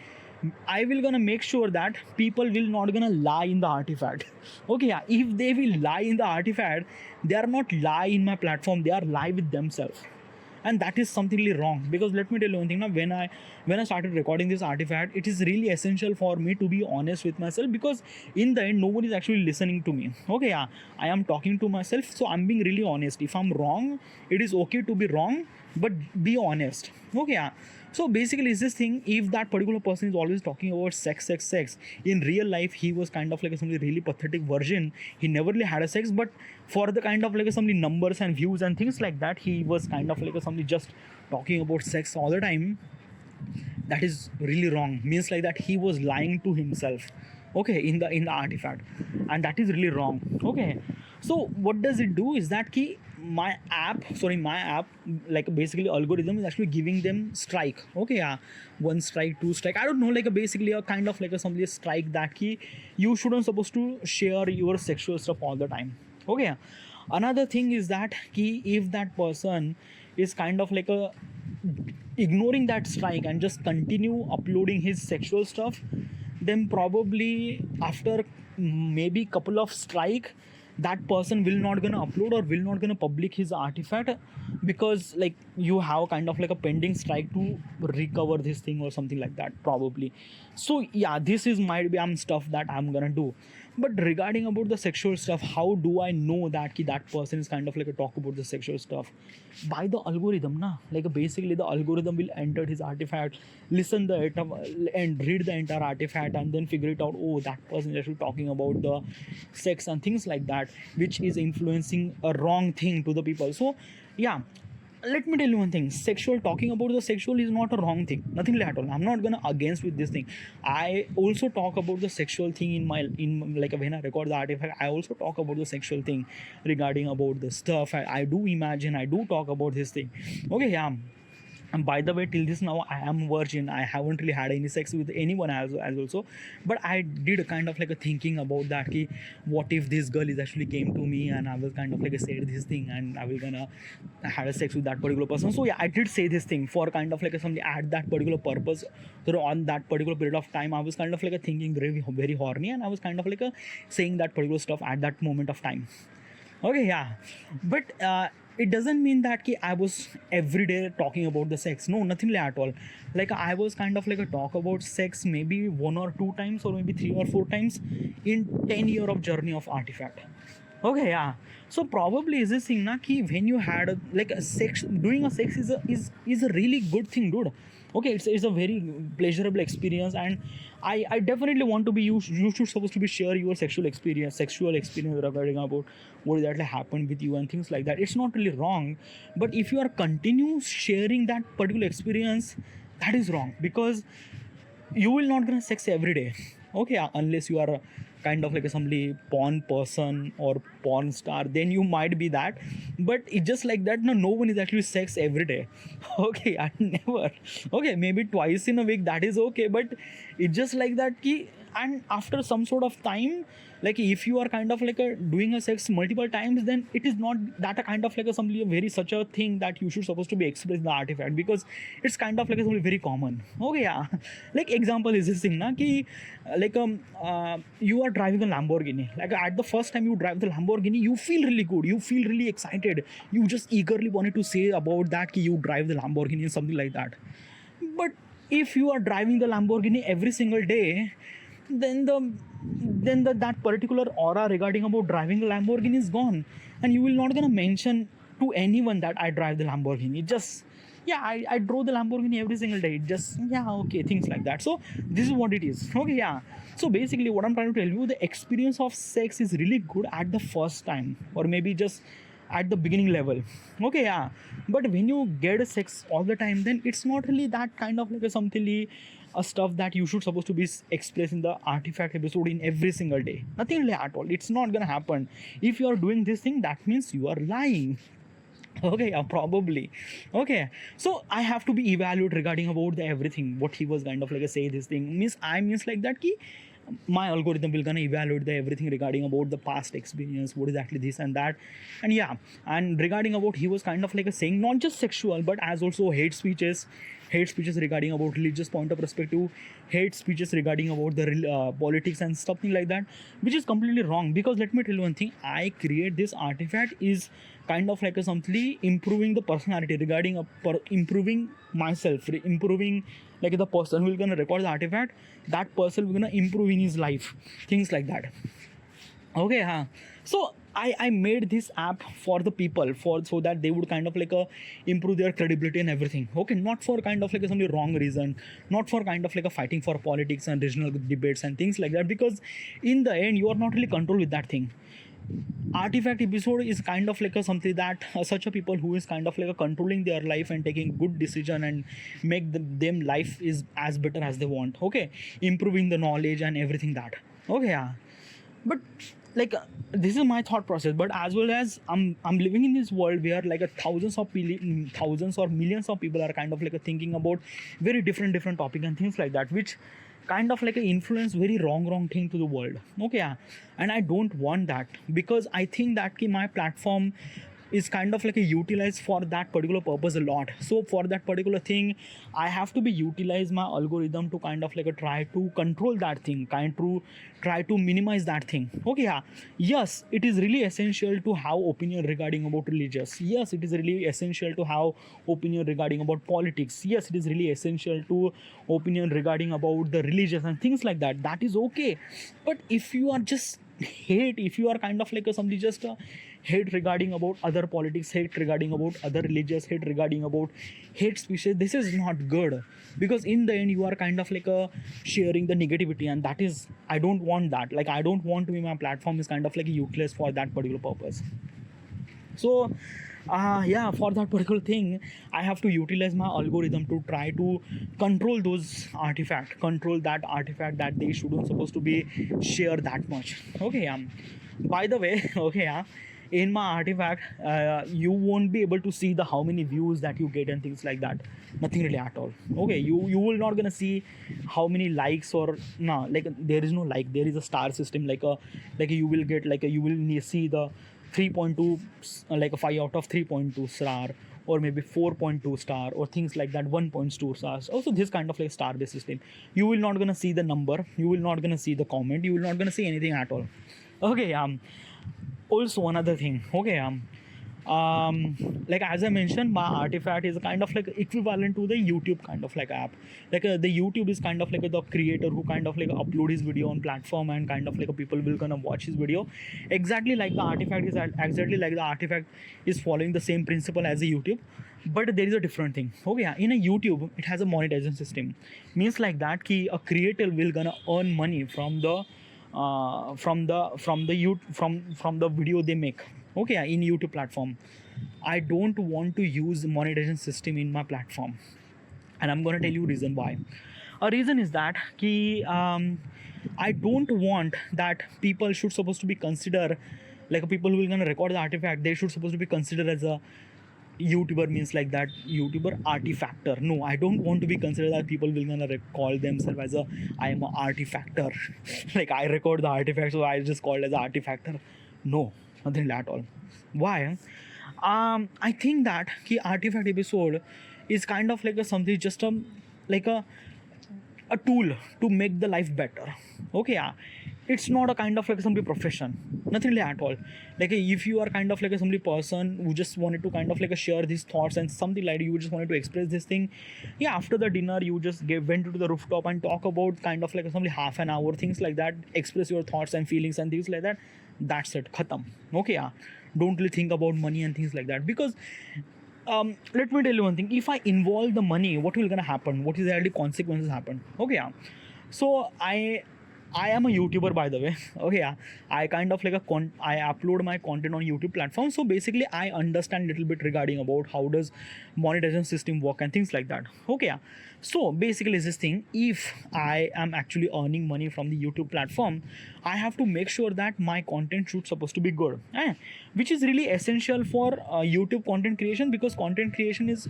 I will gonna make sure that people will not gonna lie in the artifact. Okay, yeah, if they will lie in the artifact, they are not lie in my platform, they are lie with themselves, and that is something really wrong. Because let me tell you one thing now, when I started recording this artifact, it is really essential for me to be honest with myself, because in the end nobody is actually listening to me. Okay, yeah, I am talking to myself, so I'm being really honest. If I'm wrong, it is okay to be wrong, but be honest. Okay, yeah. So basically is this thing, if that particular person is always talking about sex, in real life he was kind of like some really pathetic version. He never really had a sex, but for the kind of like some numbers and views and things like that, he was kind of like something just talking about sex all the time. That is really wrong. Means like that he was lying to himself. Okay, in the artifact, and that is really wrong. Okay, so what does it do is that key my app, like basically algorithm is actually giving them strike. Okay, yeah, one strike, two strike, I don't know, like a basically a kind of like a something strike that key you shouldn't supposed to share your sexual stuff all the time. Okay, yeah. Another thing is that key if that person is kind of like a ignoring that strike and just continue uploading his sexual stuff, then probably after maybe couple of strike, that person will not gonna upload or will not gonna public his artifact, because like you have kind of like a pending strike to recover this thing or something like that probably. So yeah, this is might be stuff that I'm gonna do. But regarding about the sexual stuff, how do I know that that person is kind of like a talk about the sexual stuff? By the algorithm, na, like basically the algorithm will enter his artifact, listen the and read the entire artifact, and then figure it out. Oh, that person is actually talking about the sex and things like that, which is influencing a wrong thing to the people. So yeah, let me tell you one thing, sexual, talking about the sexual is not a wrong thing, nothing at all. I'm not gonna against with this thing. I also talk about the sexual thing in like when I record the artifact, I also talk about the sexual thing regarding about the stuff. I do imagine, I do talk about this thing. Okay, yeah. And by the way, till this now I am virgin, I haven't really had any sex with anyone as also. But I did kind of like a thinking about that ki, what if this girl is actually came to me and I was kind of like a said this thing and I will gonna had a sex with that particular person. So yeah, I did say this thing for kind of like a something at that particular purpose. So on that particular period of time, I was kind of like a thinking very horny, and I was kind of like a saying that particular stuff at that moment of time. Okay, yeah. But it doesn't mean that ki I was every day talking about the sex. No, nothing like at all. Like I was kind of like a talk about sex maybe one or two times or maybe three or four times in 10 year of journey of artifact. Okay, yeah. So probably is this thing na ki when you had like a sex, doing a sex is a really good thing, dude. Okay, it's a very pleasurable experience, and I definitely want to be you should supposed to be share your sexual experience regarding about what exactly happened with you and things like that. It's not really wrong, but if you are continue sharing that particular experience, that is wrong because you will not gonna sex every day. Okay, unless you are a kind of like a somebody porn person or porn star, then you might be that, but it's just like that. No one is actually sex every day. Okay, I never. Okay, maybe twice in a week, that is okay, but it's just like that ki, and after some sort of time, like if you are kind of like a doing a sex multiple times, then it is not that a kind of like a somebody a very such a thing that you should supposed to be expressed in the artifact, because it's kind of like a something very common. Okay, yeah. Like example is this thing na ki like you are driving a Lamborghini. Like at the first time you drive the Lamborghini, you feel really good, you feel really excited, you just eagerly wanted to say about that ki you drive the Lamborghini and something like that. But if you are driving the Lamborghini every single day, then that particular aura regarding about driving a Lamborghini is gone, and you will not gonna mention to anyone that I drive the Lamborghini. Just yeah, I drove the Lamborghini every single day. Just yeah, okay, things like that. So this is what it is. Okay, yeah. So basically, what I'm trying to tell you, the experience of sex is really good at the first time, or maybe just at the beginning level. Okay, yeah. But when you get a sex all the time, then it's not really that kind of like a something a stuff that you should supposed to be expressed in the artifact episode in every single day. Nothing really at all. It's not gonna happen. If you are doing this thing, that means you are lying. Okay, yeah, probably. Okay, so I have to be evaluated regarding about the everything what he was kind of like a say this thing means I means like that ki my algorithm will gonna evaluate the everything regarding about the past experience, what is actually this and that. And yeah, and regarding about he was kind of like a saying not just sexual but as also hate speeches regarding about religious point of perspective, hate speeches regarding about the politics and something like that, which is completely wrong. Because let me tell you one thing, I create this artifact is kind of like a something improving the personality regarding improving myself, improving like the person who is gonna record the artifact, that person will gonna improve in his life, things like that. Okay, huh? So I made this app for the people for so that they would kind of like improve their credibility and everything. Okay, not for kind of like some wrong reason, not for kind of like a fighting for politics and regional debates and things like that. Because in the end, you are not really controlled with that thing. Artifact episode is kind of like a something that such a people who is kind of like a controlling their life and taking good decision and make them life is as better as they want. Okay, improving the knowledge and everything that. Okay, yeah. But like this is my thought process, but as well as I'm living in this world where like a thousands or millions of people are kind of like a thinking about very different topic and things like that, which kind of like a influence very wrong thing to the world. Okay, yeah. And I don't want that, because I think that my platform is kind of like a utilized for that particular purpose a lot. So for that particular thing, I have to be utilize my algorithm to kind of like a try to control that thing, kind to try to minimize that thing. Okay, yeah. Yes, it is really essential to have opinion regarding about religious. Yes, it is really essential to have opinion regarding about politics. Yes, it is really essential to opinion regarding about the religious and things like that. That is okay. But if you are just if you are kind of like a somebody just hate regarding about other politics, hate regarding about other religious, hate regarding about hate speeches, this is not good. Because in the end you are kind of like a sharing the negativity, and that is I don't want that. Like I don't want to be my platform is kind of like useless for that particular purpose. So yeah, for that particular thing I have to utilize my algorithm to try to control that artifact that they shouldn't supposed to be share that much. Okay, by the way, okay, in my artifact you won't be able to see the how many views that you get and things like that. Nothing really at all. Okay, you will not gonna see how many likes or no, like there is no like, there is a star system, like you will get like you will see the 3.2 like a 5 out of 3.2 star, or maybe 4.2 star, or things like that, 1.2 stars. Also this kind of like star based system, you will not gonna see the number, you will not gonna see the comment, you will not gonna see anything at all. Okay, also another thing. Okay, like as I mentioned, my artifact is kind of like equivalent to the YouTube kind of like app. Like the YouTube is kind of like the creator who kind of like upload his video on platform, and kind of like people will gonna watch his video. Exactly like the artifact is exactly like the artifact is following the same principle as the YouTube, but there is a different thing. Okay, yeah, in a YouTube it has a monetization system. Means like that ki a creator will gonna earn money from the from the video they make. Okay, yeah, in YouTube platform. I don't want to use monetization system in my platform, and I'm gonna tell you reason why. A reason is that ki I don't want that people should supposed to be consider, like people who will gonna record the artifact, they should supposed to be considered as a YouTuber. Means like that YouTuber artifactor. No, I don't want to be considered that people will gonna call themselves as a I am a artifactor. Like I record the artifact, so I just called as a artifactor. No, nothing at all. Why? I think that ki artifact episode is kind of like a something just like a tool to make the life better. Okay, yeah, it's not a kind of like somebody profession, nothing like at all. Like if you are kind of like a somebody person who just wanted to kind of like share these thoughts and something like you just wanted to express this thing, yeah, after the dinner you just went to the rooftop and talk about kind of like somebody half an hour, things like that, express your thoughts and feelings and things like that. That's it, khatam. Okay, yeah, don't really think about money and things like that, because let me tell you one thing. If I involve the money, what will gonna happen? What is the actually consequences happen? Okay, yeah. So I am a YouTuber, by the way. Okay, yeah. I kind of like I upload my content on YouTube platform. So basically, I understand little bit regarding about how does monetization system work and things like that. Okay, yeah. So basically, this thing, if I am actually earning money from the YouTube platform, I have to make sure that my content should supposed to be good, which is really essential for YouTube content creation, because content creation is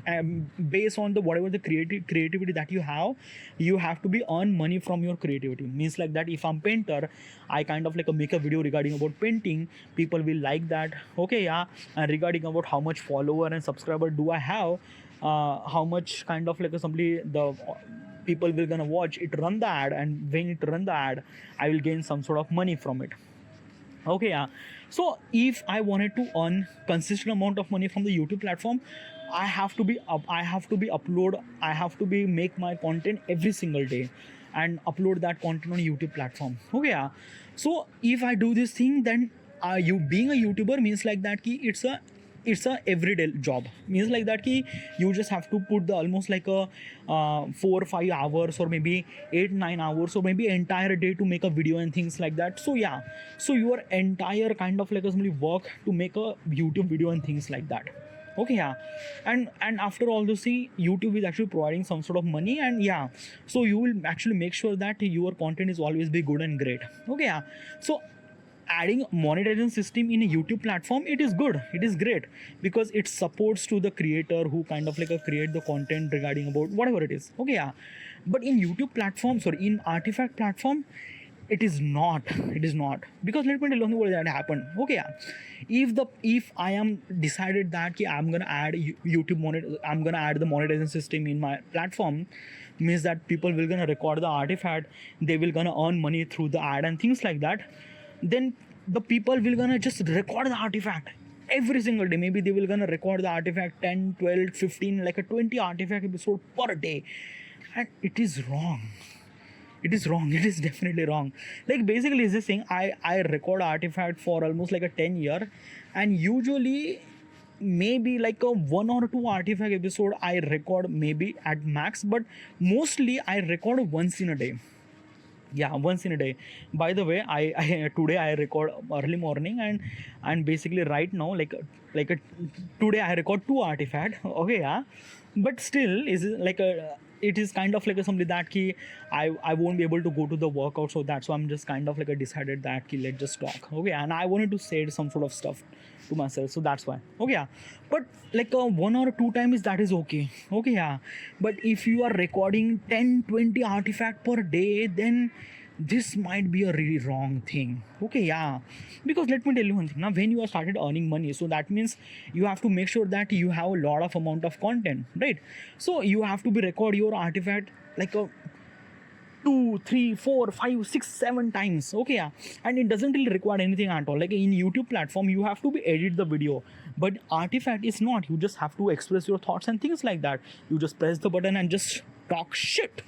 based on the whatever the creativity that you have to be earn money from your creativity. Means like that if I'm painter, I kind of like make a video regarding about painting, people will like that. Okay, yeah. And regarding about how much follower and subscriber do I have, how much kind of like somebody the people will gonna watch it, run the ad, and when it run the ad, I will gain some sort of money from it. Okay, yeah. So if I wanted to earn consistent amount of money from the YouTube platform, I have to be make my content every single day and upload that content on YouTube platform. Okay, yeah. So if I do this thing, then you being a YouTuber means like that ki it's a everyday job. Means like that ki you just have to put the almost like a 4 or 5 hours, or maybe 8-9 hours, or maybe entire day to make a video and things like that. So yeah, so your entire kind of like a work to make a YouTube video and things like that. Okay, yeah. And after all this, see, YouTube is actually providing some sort of money, and yeah, so you will actually make sure that your content is always be good and great. Okay, yeah. So adding monetization system in a YouTube platform, it is good, it is great, because it supports to the creator who kind of like create the content regarding about whatever it is. Okay, yeah. But in YouTube platforms or in artifact platform, it is not, because let me tell you what that happened. Okay, yeah. If I am decided that I'm gonna add I'm gonna add the monetization system in my platform, means that people will gonna record the artifact, they will gonna earn money through the ad and things like that. Then the people will gonna just record the artifact every single day. Maybe they will gonna record the artifact 10, 12, 15, like a 20 artifact episode per day, and it is wrong. It is definitely wrong. Like basically is this thing, I record artifact for almost like a 10 year, and usually maybe like a 1 or 2 artifact episode I record maybe at max, but mostly I record once in a day. Yeah, once in a day. By the way, I today I record early morning, and basically right now today I record 2 artifact. Okay, yeah. But still is like a, it is kind of like a something that ki I won't be able to go to the workout, so that's why I'm just kind of like a decided that ki let's just talk. Okay, and I wanted to say some sort of stuff to myself, so that's why. Okay, yeah. But like 1 or 2 times that is okay. Okay, yeah. But if you are recording 10-20 artifact per day, then this might be a really wrong thing. Okay, yeah. Because let me tell you one thing. Now when you are started earning money, so that means you have to make sure that you have a lot of amount of content, right? So you have to be record your artifact like a 2, 3, 4, 5, 6, 7 times. Okay, yeah. And it doesn't really require anything at all. Like in YouTube platform, you have to be edit the video, but Artifact is not. You just have to express your thoughts and things like that. You just press the button and just talk shit.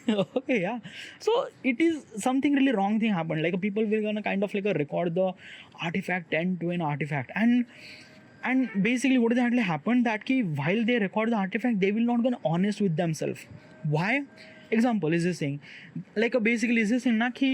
Okay, yeah. So it is something really wrong thing happened. Like people will gonna kind of like record the artifact 10 to an artifact, and basically what exactly happened that ki while they record the artifact, they will not gonna honest with themselves. Why? Example is this thing, like basically is this thing na ki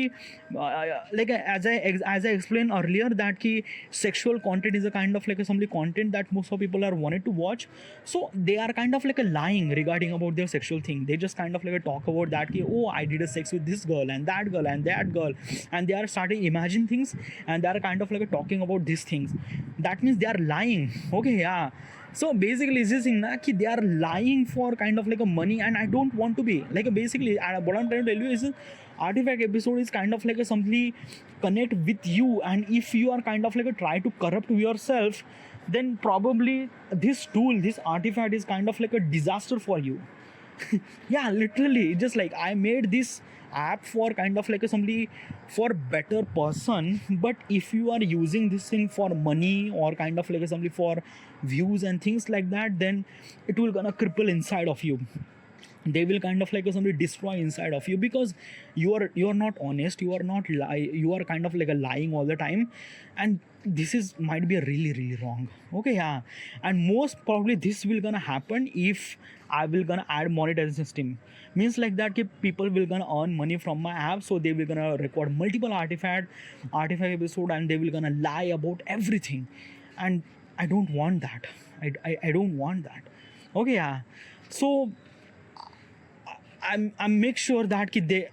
like as I explained earlier that ki sexual content is a kind of like some content that most of people are wanted to watch. So they are kind of like a lying regarding about their sexual thing. They just kind of like talk about that ki, oh, I did a sex with this girl and that girl and that girl, and they are starting imagine things, and they are kind of like talking about these things. That means they are lying. Okay, yeah. So basically is this thing na ki they are lying for kind of like a money, and I don't want to be like basically what I'm trying to tell you is artifact episode is kind of like a simply connect with you, and if you are kind of like a try to corrupt yourself, then probably this tool, this artifact is kind of like a disaster for you. Yeah, literally just like I made this app for kind of like a somebody for better person, but if you are using this thing for money or kind of like a somebody for views and things like that, then it will gonna cripple inside of you. They will kind of like somebody destroy inside of you, because you are not honest, you are not you are kind of like a lying all the time, and this is might be a really really wrong. Okay, yeah. And most probably this will gonna happen if I will gonna add monetization system. Means like that people will gonna earn money from my app, so they will gonna record multiple artifact episode, and they will gonna lie about everything, and I don't want that. I don't want that. Okay, yeah. So I'm make sure that ki they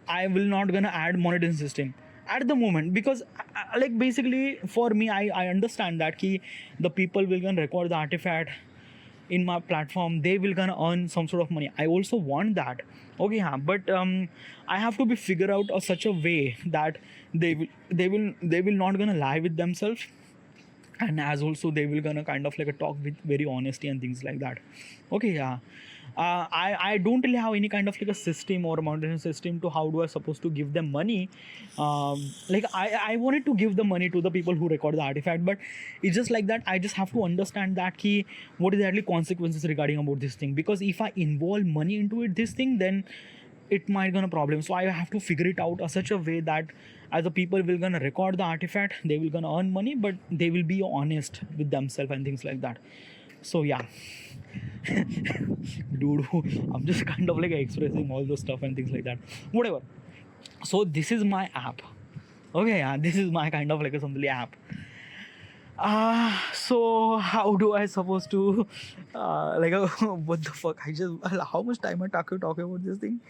I will not gonna add monetization system at the moment, because like basically for me I understand that ki the people will gonna record the artifact in my platform, they will gonna earn some sort of money. I also want that. Okay, yeah, but I have to be figure out such a way that they will not gonna lie with themselves, and as also they will gonna kind of like a talk with very honesty and things like that. Okay, yeah. I don't really have any kind of like a system or a monetization system to how do I supposed to give them money. Like I wanted to give the money to the people who record the artifact, but it's just like that I just have to understand that key what is actually consequences regarding about this thing, because if I involve money into it this thing, then it might gonna problem. So I have to figure it out such a way that as the people will gonna record the artifact, they will gonna earn money, but they will be honest with themselves and things like that. So yeah. Dude, I'm just kind of like expressing all those stuff and things like that, whatever. So this is my app. Okay, yeah, this is my kind of like a something app. So how do I supposed to what the fuck, I just how much time I talking about this thing.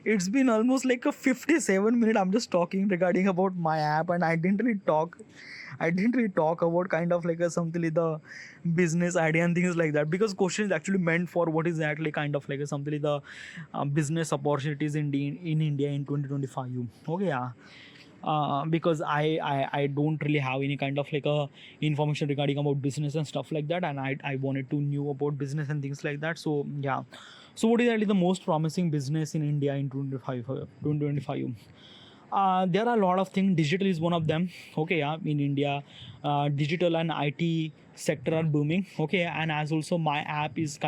It's been almost like a 57 minute I'm just talking regarding about my app, and I didn't really talk about kind of like a something like the business idea and things like that, because question is actually meant for what is actually kind of like a something like the business opportunities in India in 2025. Okay, yeah. Because I don't really have any kind of like a information regarding about business and stuff like that, and I wanted to know about business and things like that. So yeah. So what is actually the most promising business in India in 2025? There are a lot of things. Digital is one of them. Okay, yeah. In India, digital and IT sector are booming. Okay, and as also my app is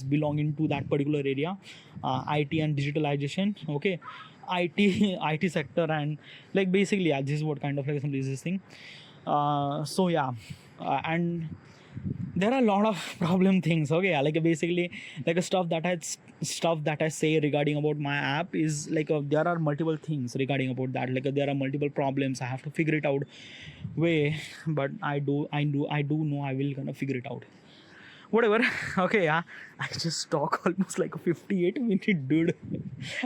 belonging to that particular area, IT and digitalization. Okay, IT sector, and like basically yeah, this is what kind of like some is this thing. So yeah, and there are a lot of problem things. Okay, yeah, like basically like a stuff that I say regarding about my app is like there are multiple things regarding about that, like there are multiple problems. I have to figure it out way, but I do know I will gonna figure it out, whatever. Okay, yeah, I just talk almost like a 58 minute dude.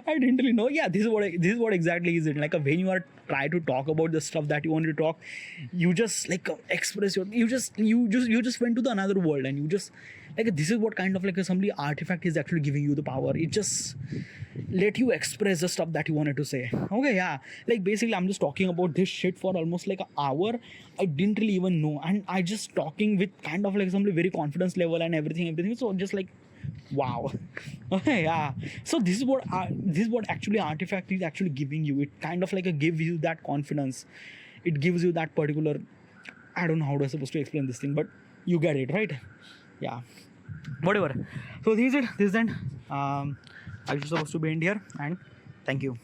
I didn't really know. Yeah, this is what exactly is it like when you are try to talk about the stuff that you want to talk, you just like express your you just went to the another world, and you just like this is what kind of like somebody artifact is actually giving you the power. It just let you express the stuff that you wanted to say. Okay, yeah, like basically I'm just talking about this shit for almost like an hour. I didn't really even know, and I just talking with kind of like somebody very confidence level and everything. So just like Wow. Okay, yeah. So this is what actually Artifact is actually giving you. It kind of like gives you that confidence. It gives you that particular. I don't know how to supposed to explain this thing, but you get it, right? Yeah. Whatever. So this is it. This is end. I was supposed to be end here, and thank you.